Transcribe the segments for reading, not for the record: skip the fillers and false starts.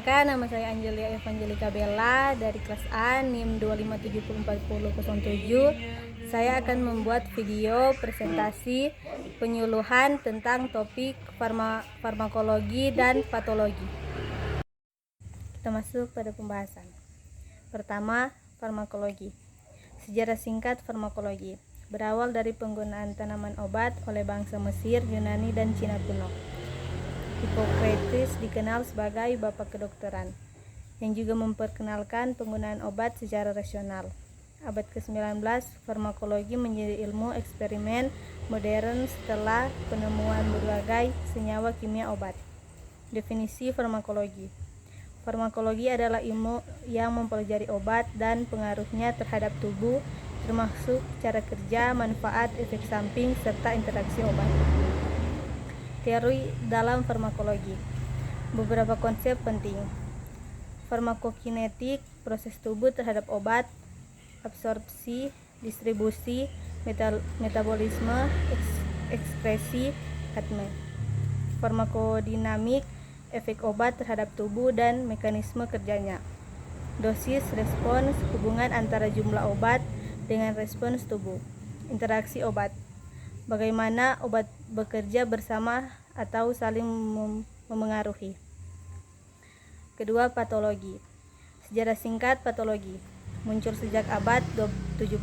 Perkenalkan, nama saya Angelia Evangelika Bella dari kelas A NIM 2574007. Saya akan membuat video presentasi penyuluhan tentang topik farmakologi dan patologi. Kita masuk pada pembahasan. Pertama, farmakologi. Sejarah singkat farmakologi berawal dari penggunaan tanaman obat oleh bangsa Mesir, Yunani, dan Cina kuno. Hippocrates dikenal sebagai bapak kedokteran, yang juga memperkenalkan penggunaan obat secara rasional. Abad ke-19, farmakologi menjadi ilmu eksperimen modern setelah penemuan berbagai senyawa kimia obat. Definisi farmakologi. Farmakologi adalah ilmu yang mempelajari obat dan pengaruhnya terhadap tubuh, termasuk cara kerja, manfaat, efek samping, serta interaksi obat. Teori dalam farmakologi. Beberapa konsep penting. Farmakokinetik, proses tubuh terhadap obat, absorpsi, distribusi, metabolisme, ekskresi, ADME. Farmakodinamik, efek obat terhadap tubuh dan mekanisme kerjanya. Dosis, respons, hubungan antara jumlah obat dengan respons tubuh. Interaksi obat. Bagaimana obat bekerja bersama atau saling memengaruhi. Kedua, patologi. Sejarah singkat patologi muncul sejak abad 17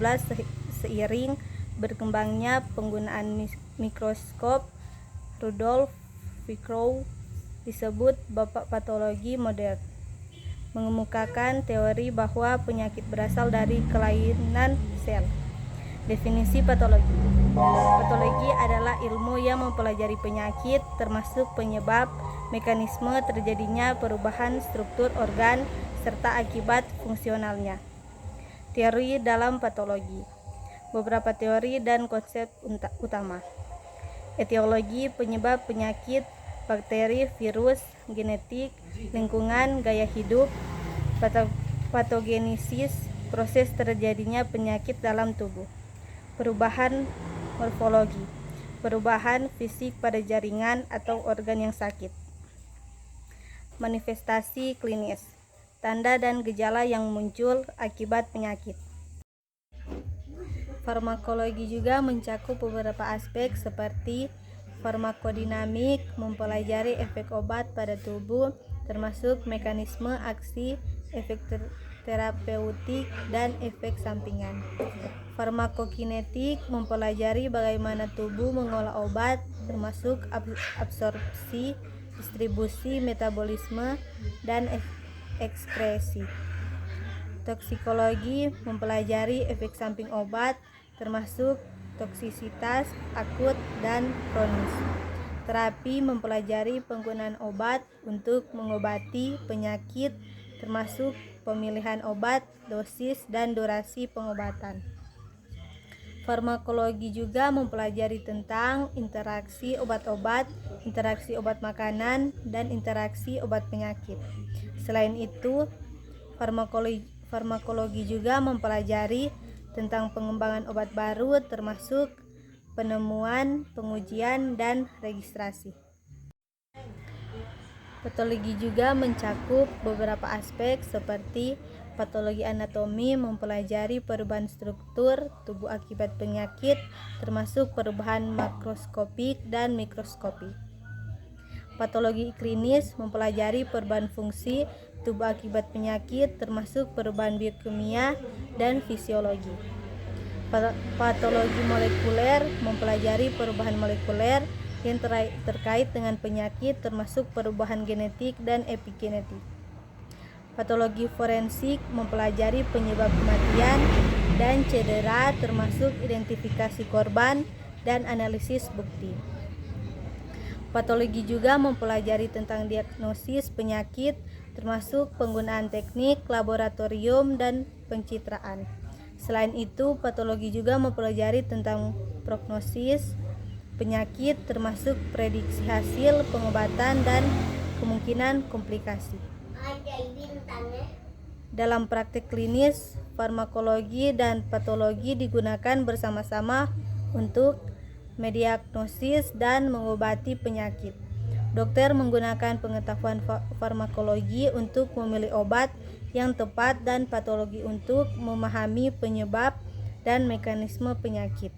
seiring berkembangnya penggunaan mikroskop. Rudolf Virchow disebut bapak patologi modern, mengemukakan teori bahwa penyakit berasal dari kelainan sel. Definisi patologi. Patologi adalah ilmu yang mempelajari penyakit, termasuk penyebab, mekanisme terjadinya perubahan struktur organ, serta akibat fungsionalnya. Teori dalam patologi. Beberapa teori dan konsep utama. Etiologi, penyebab penyakit, bakteri, virus, genetik, lingkungan, gaya hidup. Patogenesis, proses terjadinya penyakit dalam tubuh. Perubahan morfologi, perubahan fisik pada jaringan atau organ yang sakit. Manifestasi klinis, tanda dan gejala yang muncul akibat penyakit. Farmakologi juga mencakup beberapa aspek seperti farmakodinamik, mempelajari efek obat pada tubuh, termasuk mekanisme aksi, efek terapeutik, dan efek sampingan. Farmakokinetik, mempelajari bagaimana tubuh mengolah obat, termasuk absorpsi, distribusi, metabolisme, dan ekskresi. Toksikologi, mempelajari efek samping obat, termasuk toksisitas akut dan kronis. Terapi, mempelajari penggunaan obat untuk mengobati penyakit, termasuk pemilihan obat, dosis, dan durasi pengobatan. Farmakologi juga mempelajari tentang interaksi obat-obat, interaksi obat makanan, dan interaksi obat penyakit. Selain itu, farmakologi juga mempelajari tentang pengembangan obat baru, termasuk penemuan, pengujian, dan registrasi. Patologi juga mencakup beberapa aspek seperti patologi anatomi, mempelajari perubahan struktur tubuh akibat penyakit, termasuk perubahan makroskopik dan mikroskopik. Patologi klinis, mempelajari perubahan fungsi tubuh akibat penyakit, termasuk perubahan biokimia dan fisiologi. Patologi molekuler, mempelajari perubahan molekuler yang terkait dengan penyakit, termasuk perubahan genetik dan epigenetik. Patologi forensik, mempelajari penyebab kematian dan cedera, termasuk identifikasi korban dan analisis bukti. Patologi juga mempelajari tentang diagnosis penyakit, termasuk penggunaan teknik laboratorium dan pencitraan. Selain itu, patologi juga mempelajari tentang prognosis penyakit, termasuk prediksi hasil pengobatan dan kemungkinan komplikasi. Dalam praktik klinis, farmakologi dan patologi digunakan bersama-sama untuk mendiagnosis dan mengobati penyakit. Dokter menggunakan pengetahuan farmakologi untuk memilih obat yang tepat dan patologi untuk memahami penyebab dan mekanisme penyakit.